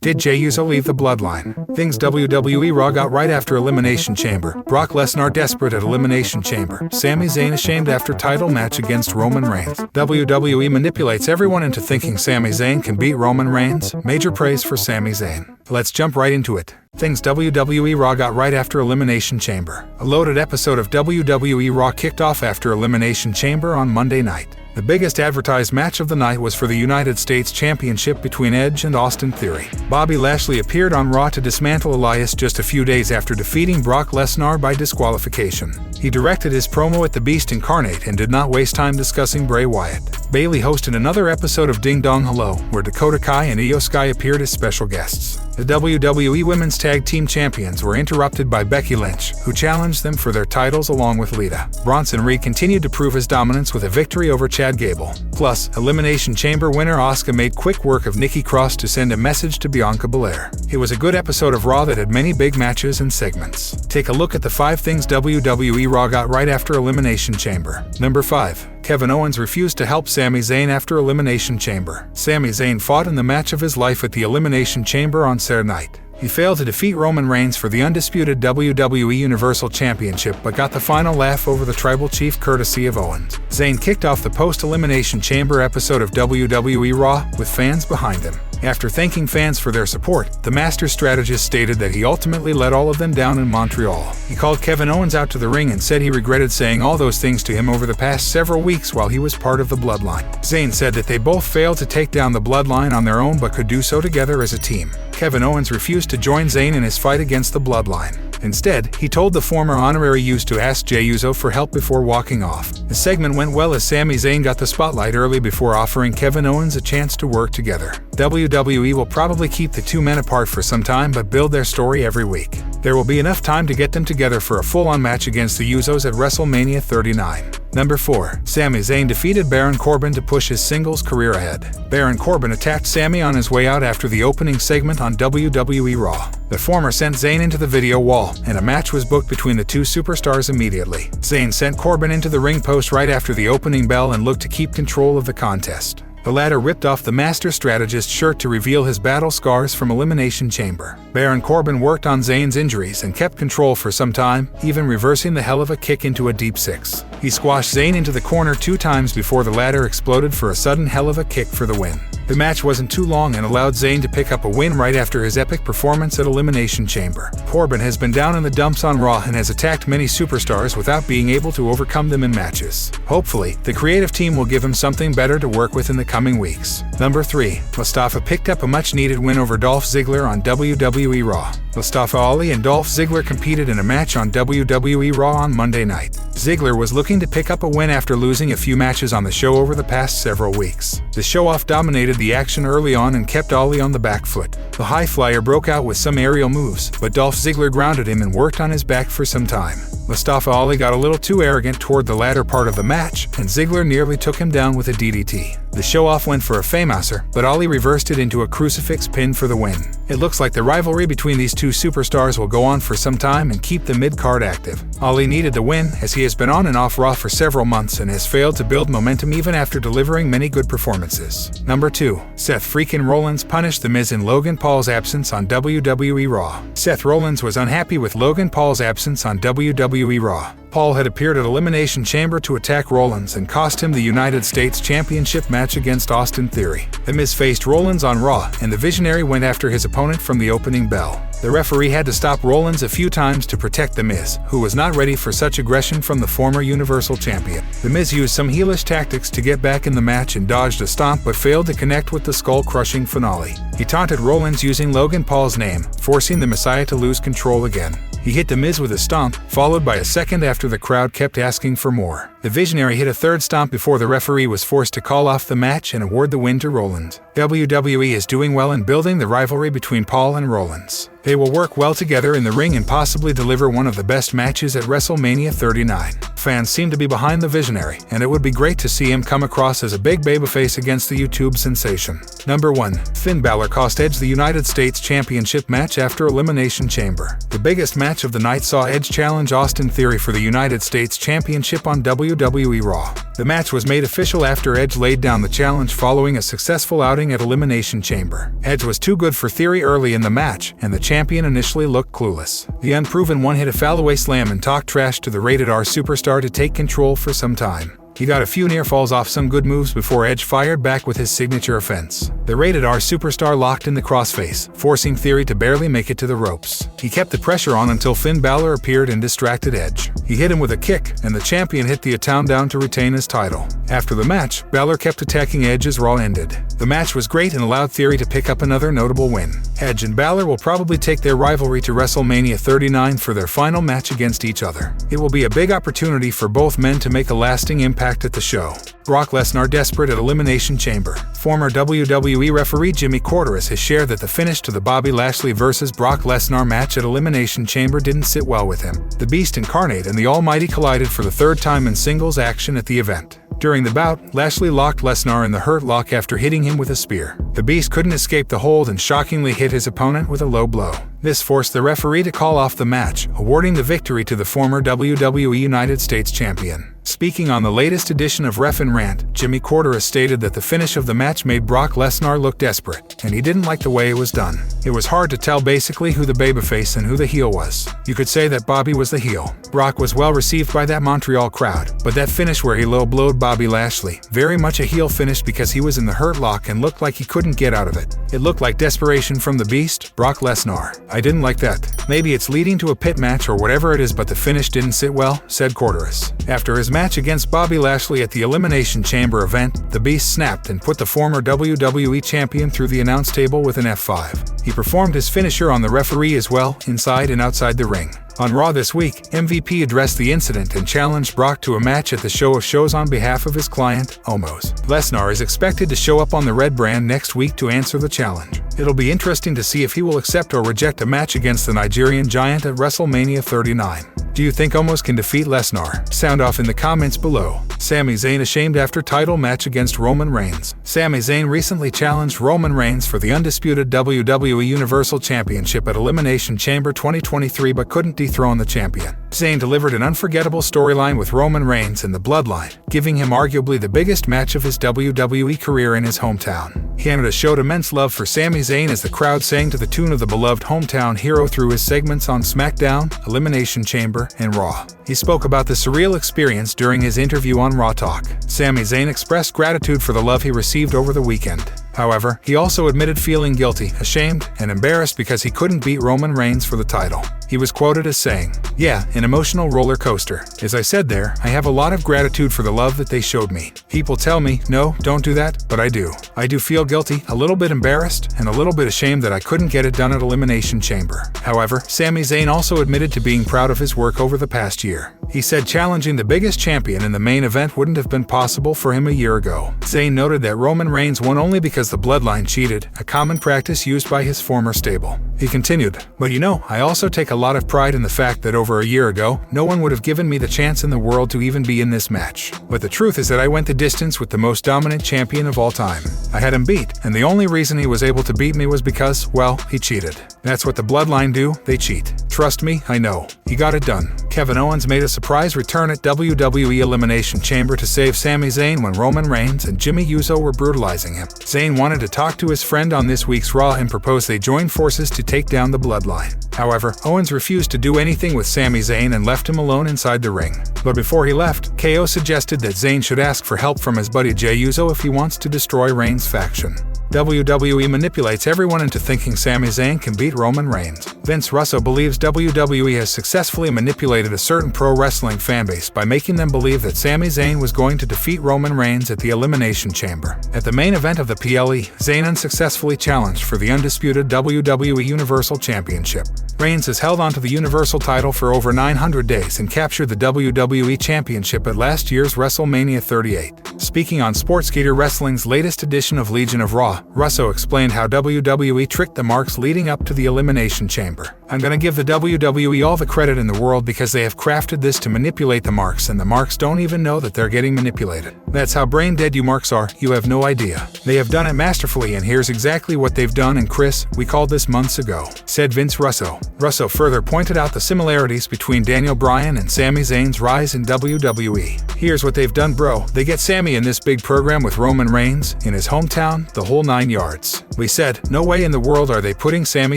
Did Jay Uso leave the Bloodline? Things WWE Raw got right after Elimination Chamber. Brock Lesnar desperate at Elimination Chamber. Sami Zayn ashamed after title match against Roman Reigns. WWE manipulates everyone into thinking Sami Zayn can beat Roman Reigns. Major praise for Sami Zayn. Let's jump right into it. Things WWE Raw got right after Elimination Chamber. A loaded episode of WWE Raw kicked off after Elimination Chamber on Monday night. The biggest advertised match of the night was for the United States Championship between Edge and Austin Theory. Bobby Lashley appeared on Raw to dismantle Elias just a few days after defeating Brock Lesnar by disqualification. He directed his promo at the Beast Incarnate and did not waste time discussing Bray Wyatt. Bayley hosted another episode of Ding Dong Hello, where Dakota Kai and Io Sky appeared as special guests. The WWE Women's Tag Team Champions were interrupted by Becky Lynch, who challenged them for their titles along with Lita. Bronson Reed continued to prove his dominance with a victory over Chad Gable. Plus, Elimination Chamber winner Asuka made quick work of Nikki Cross to send a message to Bianca Belair. It was a good episode of Raw that had many big matches and segments. Take a look at the 5 things WWE Raw got right after Elimination Chamber. Number 5. Kevin Owens refused to help Sami Zayn after Elimination Chamber. Sami Zayn fought in the match of his life at the Elimination Chamber on Saturday night. He failed to defeat Roman Reigns for the undisputed WWE Universal Championship but got the final laugh over the Tribal Chief courtesy of Owens. Zayn kicked off the post-Elimination Chamber episode of WWE Raw with fans behind him. After thanking fans for their support, the Master Strategist stated that he ultimately let all of them down in Montreal. He called Kevin Owens out to the ring and said he regretted saying all those things to him over the past several weeks while he was part of the Bloodline. Zayn said that they both failed to take down the Bloodline on their own but could do so together as a team. Kevin Owens refused to join Zayn in his fight against the Bloodline. Instead, he told the former honorary Uso to ask Jay Uso for help before walking off. The segment went well as Sami Zayn got the spotlight early before offering Kevin Owens a chance to work together. WWE will probably keep the two men apart for some time but build their story every week. There will be enough time to get them together for a full-on match against the Usos at WrestleMania 39. Number 4. Sami Zayn defeated Baron Corbin to push his singles career ahead. Baron Corbin attacked Sami on his way out after the opening segment on WWE Raw. The former sent Zayn into the video wall, and a match was booked between the two superstars immediately. Zayn sent Corbin into the ring post right after the opening bell and looked to keep control of the contest. The latter ripped off the Master Strategist's shirt to reveal his battle scars from Elimination Chamber. Baron Corbin worked on Zayn's injuries and kept control for some time, even reversing the hell of a kick into a deep 6. He squashed Zayn into the corner 2 times before the latter exploded for a sudden hell of a kick for the win. The match wasn't too long and allowed Zayn to pick up a win right after his epic performance at Elimination Chamber. Corbin has been down in the dumps on Raw and has attacked many superstars without being able to overcome them in matches. Hopefully, the creative team will give him something better to work with in the coming weeks. Number 3. Mustafa picked up a much-needed win over Dolph Ziggler on WWE Raw. Mustafa Ali and Dolph Ziggler competed in a match on WWE Raw on Monday night. Ziggler was looking to pick up a win after losing a few matches on the show over the past several weeks. The show-off dominated the action early on and kept Ali on the back foot. The high flyer broke out with some aerial moves, but Dolph Ziggler grounded him and worked on his back for some time. Mustafa Ali got a little too arrogant toward the latter part of the match, and Ziggler nearly took him down with a DDT. The show-off went for a Fameasser, but Ali reversed it into a crucifix pin for the win. It looks like the rivalry between these two superstars will go on for some time and keep the mid-card active. Ali needed the win, as he has been on and off Raw for several months and has failed to build momentum even after delivering many good performances. Number 2. Seth freaking Rollins punished the Miz and Logan Pauls' absence on WWE Raw. Seth Rollins was unhappy with Logan Paul's absence on WWE Raw. Paul had appeared at Elimination Chamber to attack Rollins and cost him the United States Championship match against Austin Theory. The Miz faced Rollins on Raw, and the Visionary went after his opponent from the opening bell. The referee had to stop Rollins a few times to protect The Miz, who was not ready for such aggression from the former Universal Champion. The Miz used some heelish tactics to get back in the match and dodged a stomp but failed to connect with the skull-crushing finale. He taunted Rollins using Logan Paul's name, forcing the Messiah to lose control again. He hit The Miz with a stomp, followed by a second after the crowd kept asking for more. The Visionary hit a third stomp before the referee was forced to call off the match and award the win to Rollins. WWE is doing well in building the rivalry between Paul and Rollins. They will work well together in the ring and possibly deliver one of the best matches at WrestleMania 39. Fans seem to be behind the Visionary, and it would be great to see him come across as a big babyface against the YouTube sensation. Number 1. Finn Balor cost Edge the United States Championship match after Elimination Chamber. The biggest match of the night saw Edge challenge Austin Theory for the United States Championship on WWE WWE Raw. The match was made official after Edge laid down the challenge following a successful outing at Elimination Chamber. Edge was too good for Theory early in the match, and the champion initially looked clueless. The unproven one hit a fallaway slam and talked trash to the Rated R superstar to take control for some time. He got a few near falls off some good moves before Edge fired back with his signature offense. The Rated R superstar locked in the crossface, forcing Theory to barely make it to the ropes. He kept the pressure on until Finn Balor appeared and distracted Edge. He hit him with a kick, and the champion hit the Town down to retain his title. After the match, Balor kept attacking Edge as Raw ended. The match was great and allowed Theory to pick up another notable win. Edge and Balor will probably take their rivalry to WrestleMania 39 for their final match against each other. It will be a big opportunity for both men to make a lasting impact at the show. Brock Lesnar desperate at Elimination Chamber. Former WWE referee Jimmy Corderas has shared that the finish to the Bobby Lashley vs. Brock Lesnar match at Elimination Chamber didn't sit well with him. The Beast Incarnate and the Almighty collided for the third time in singles action at the event. During the bout, Lashley locked Lesnar in the Hurt Lock after hitting him with a spear. The Beast couldn't escape the hold and shockingly hit his opponent with a low blow. This forced the referee to call off the match, awarding the victory to the former WWE United States Champion. Speaking on the latest edition of Ref and Rant, Jimmy Corderas stated that the finish of the match made Brock Lesnar look desperate, and he didn't like the way it was done. It was hard to tell basically who the babyface and who the heel was. You could say that Bobby was the heel. Brock was well received by that Montreal crowd, but that finish where he low-blowed Bobby Lashley, very much a heel finish because he was in the Hurt Lock and looked like he couldn't get out of it. It looked like desperation from the Beast, Brock Lesnar. I didn't like that. Maybe it's leading to a pit match or whatever it is, but the finish didn't sit well, said Corderas. After his match against Bobby Lashley at the Elimination Chamber event, the Beast snapped and put the former WWE Champion through the announce table with an F5. He performed his finisher on the referee as well, inside and outside the ring. On Raw this week, MVP addressed the incident and challenged Brock to a match at the Show of Shows on behalf of his client, Omos. Lesnar is expected to show up on the Red brand next week to answer the challenge. It'll be interesting to see if he will accept or reject a match against the Nigerian giant at WrestleMania 39. Do you think Omos can defeat Lesnar? Sound off in the comments below. Sami Zayn ashamed after title match against Roman Reigns. Sami Zayn recently challenged Roman Reigns for the undisputed WWE Universal Championship at Elimination Chamber 2023 but couldn't dethrone the champion. Zayn delivered an unforgettable storyline with Roman Reigns and the Bloodline, giving him arguably the biggest match of his WWE career in his hometown. Canada showed immense love for Sami Zayn as the crowd sang to the tune of the beloved hometown hero through his segments on SmackDown, Elimination Chamber, and Raw. He spoke about the surreal experience during his interview on Raw Talk. Sami Zayn expressed gratitude for the love he received over the weekend. However, he also admitted feeling guilty, ashamed, and embarrassed because he couldn't beat Roman Reigns for the title. He was quoted as saying, "Yeah, an emotional roller coaster. As I said there, I have a lot of gratitude for the love that they showed me. People tell me, no, don't do that, but I do. I do feel guilty, a little bit embarrassed, and a little bit ashamed that I couldn't get it done at Elimination Chamber." However, Sami Zayn also admitted to being proud of his work over the past year. He said challenging the biggest champion in the main event wouldn't have been possible for him a year ago. Zayn noted that Roman Reigns won only because the Bloodline cheated, a common practice used by his former stable. He continued, "But you know, I also take a lot of pride in the fact that over a year ago, no one would have given me the chance in the world to even be in this match. But the truth is that I went the distance with the most dominant champion of all time. I had him beat, and the only reason he was able to beat me was because, well, he cheated. That's what the Bloodline do, they cheat. Trust me, I know. He got it done." Kevin Owens made a surprise return at WWE Elimination Chamber to save Sami Zayn when Roman Reigns and Jimmy Uso were brutalizing him. Zayn wanted to talk to his friend on this week's Raw and proposed they join forces to take down the Bloodline. However, Owens refused to do anything with Sami Zayn and left him alone inside the ring. But before he left, KO suggested that Zayn should ask for help from his buddy Jay Uso if he wants to destroy Reigns' faction. WWE manipulates everyone into thinking Sami Zayn can beat Roman Reigns. Vince Russo believes WWE has successfully manipulated a certain pro wrestling fanbase by making them believe that Sami Zayn was going to defeat Roman Reigns at the Elimination Chamber. At the main event of the PLE, Zayn unsuccessfully challenged for the undisputed WWE Universal Championship. Reigns has held onto the Universal title for over 900 days and captured the WWE Championship at last year's WrestleMania 38. Speaking on Sportskeeda Wrestling's latest edition of Legion of Raw, Russo explained how WWE tricked the marks leading up to the Elimination Chamber. I'm gonna give the WWE all the credit in the world because they have crafted this to manipulate the marks, and the marks don't even know that they're getting manipulated. That's how brain dead you marks are, you have no idea. They have done it masterfully, and here's exactly what they've done. And Chris, we called this months ago, said Vince Russo. Russo further pointed out the similarities between Daniel Bryan and Sami Zayn's rise in WWE. Here's what they've done, bro. They get Sami in this big program with Roman Reigns, in his hometown, the whole 9 yards. We said, no way in the world are they putting Sami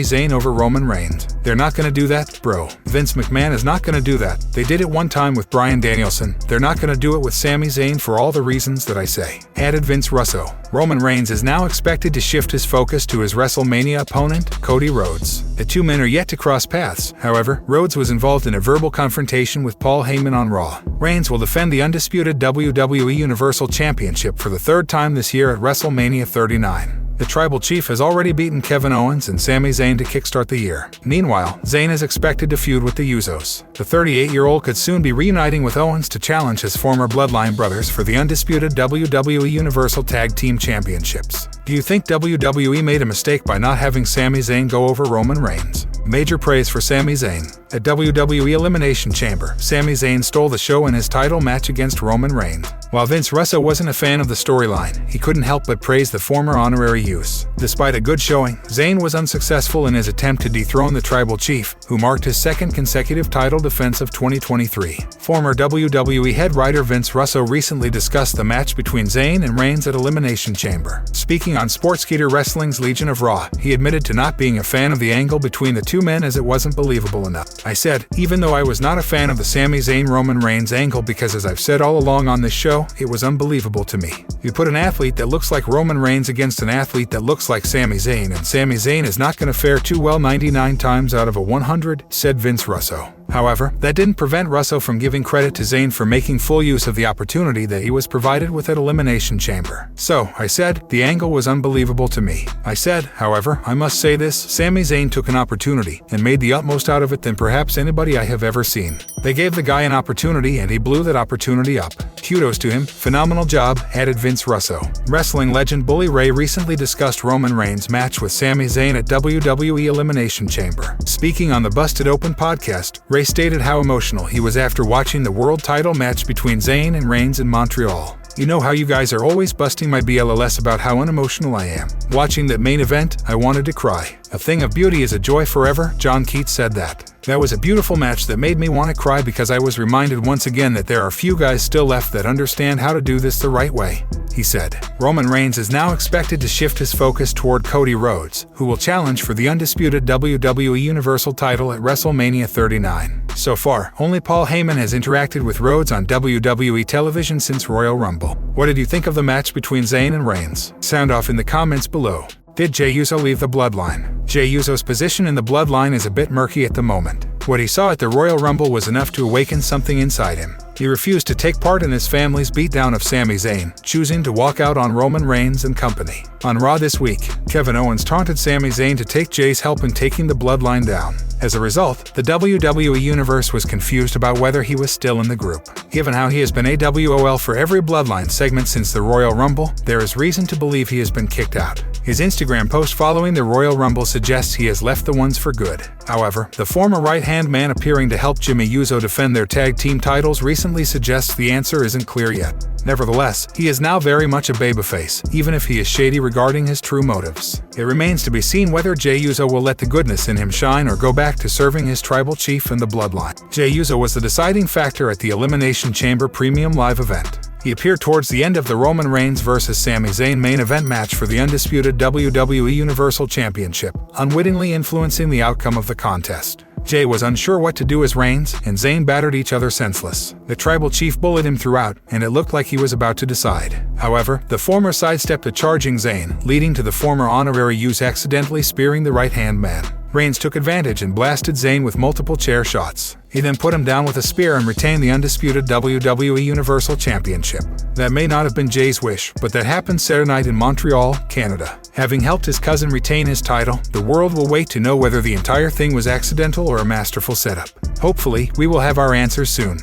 Zayn over Roman Reigns. They're not gonna do that, bro. Vince McMahon is not gonna do that. They did it one time with Bryan Danielson. They're not gonna do it with Sami Zayn for all the reasons that I say, added Vince Russo. Roman Reigns is now expected to shift his focus to his WrestleMania opponent, Cody Rhodes. The two men are yet to cross paths. However, Rhodes was involved in a verbal confrontation with Paul Heyman on Raw. Reigns will defend the undisputed WWE Universal Championship for the third time this year at WrestleMania 39. The Tribal Chief has already beaten Kevin Owens and Sami Zayn to kickstart the year. Meanwhile, Zayn is expected to feud with the Usos. The 38-year-old could soon be reuniting with Owens to challenge his former Bloodline brothers for the undisputed WWE Universal Tag Team Championships. Do you think WWE made a mistake by not having Sami Zayn go over Roman Reigns? Major praise for Sami Zayn. At WWE Elimination Chamber, Sami Zayn stole the show in his title match against Roman Reigns. While Vince Russo wasn't a fan of the storyline, he couldn't help but praise the former honorary use. Despite a good showing, Zayn was unsuccessful in his attempt to dethrone the Tribal Chief, who marked his second consecutive title defense of 2023. Former WWE head writer Vince Russo recently discussed the match between Zayn and Reigns at Elimination Chamber. Speaking on Sportskeeda Wrestling's Legion of Raw, he admitted to not being a fan of the angle between the two men as it wasn't believable enough. I said, even though I was not a fan of the Sami Zayn-Roman Reigns angle because as I've said all along on this show, it was unbelievable to me. You put an athlete that looks like Roman Reigns against an athlete that looks like Sami Zayn, and Sami Zayn is not going to fare too well 99 times out of 100, said Vince Russo. However, that didn't prevent Russo from giving credit to Zayn for making full use of the opportunity that he was provided with at Elimination Chamber. So, I said, the angle was unbelievable to me. I said, however, I must say this, Sami Zayn took an opportunity and made the utmost out of it than perhaps anybody I have ever seen. They gave the guy an opportunity and he blew that opportunity up. Kudos to him, phenomenal job, added Vince Russo. Wrestling legend Bully Ray recently discussed Roman Reigns' match with Sami Zayn at WWE Elimination Chamber. Speaking on the Busted Open podcast, Ray stated how emotional he was after watching the world title match between Zayn and Reigns in Montreal. You know how you guys are always busting my BLLS about how unemotional I am. Watching that main event, I wanted to cry. A thing of beauty is a joy forever, John Keats said that. That was a beautiful match that made me want to cry because I was reminded once again that there are few guys still left that understand how to do this the right way, he said. Roman Reigns is now expected to shift his focus toward Cody Rhodes, who will challenge for the undisputed WWE Universal title at WrestleMania 39. So far, only Paul Heyman has interacted with Rhodes on WWE television since Royal Rumble. What did you think of the match between Zayn and Reigns? Sound off in the comments below. Did Jay Uso leave the Bloodline? Jay Uso's position in the Bloodline is a bit murky at the moment. What he saw at the Royal Rumble was enough to awaken something inside him. He refused to take part in his family's beatdown of Sami Zayn, choosing to walk out on Roman Reigns and company. On Raw this week, Kevin Owens taunted Sami Zayn to take Jay's help in taking the Bloodline down. As a result, the WWE Universe was confused about whether he was still in the group. Given how he has been AWOL for every Bloodline segment since the Royal Rumble, there is reason to believe he has been kicked out. His Instagram post following the Royal Rumble suggests he has left the ones for good. However, the former right-hand man appearing to help Jimmy Uso defend their tag team titles recently suggests the answer isn't clear yet. Nevertheless, he is now very much a babyface, even if he is shady regarding his true motives. It remains to be seen whether Jay Uso will let the goodness in him shine or go back to serving his tribal chief in the Bloodline. Jay Uso was the deciding factor at the Elimination Chamber Premium Live event. He appeared towards the end of the Roman Reigns vs. Sami Zayn main event match for the undisputed WWE Universal Championship, unwittingly influencing the outcome of the contest. Jay was unsure what to do as Reigns and Zayn battered each other senseless. The tribal chief bullied him throughout, and it looked like he was about to decide. However, the former sidestepped a charging Zayn, leading to the former honorary use accidentally spearing the right-hand man. Reigns took advantage and blasted Zayn with multiple chair shots. He then put him down with a spear and retained the undisputed WWE Universal Championship. That may not have been Jay's wish, but that happened Saturday night in Montreal, Canada. Having helped his cousin retain his title, the world will wait to know whether the entire thing was accidental or a masterful setup. Hopefully, we will have our answers soon.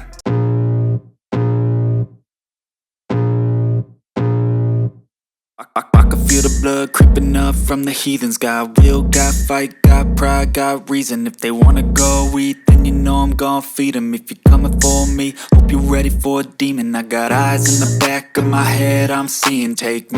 I can feel the blood creeping up from the heathens. Got will, got fight, got pride, got reason. If they wanna go eat, then you know I'm gon' feed them. If you're coming for me, hope you're ready for a demon. I got eyes in the back of my head, I'm seeing. Take me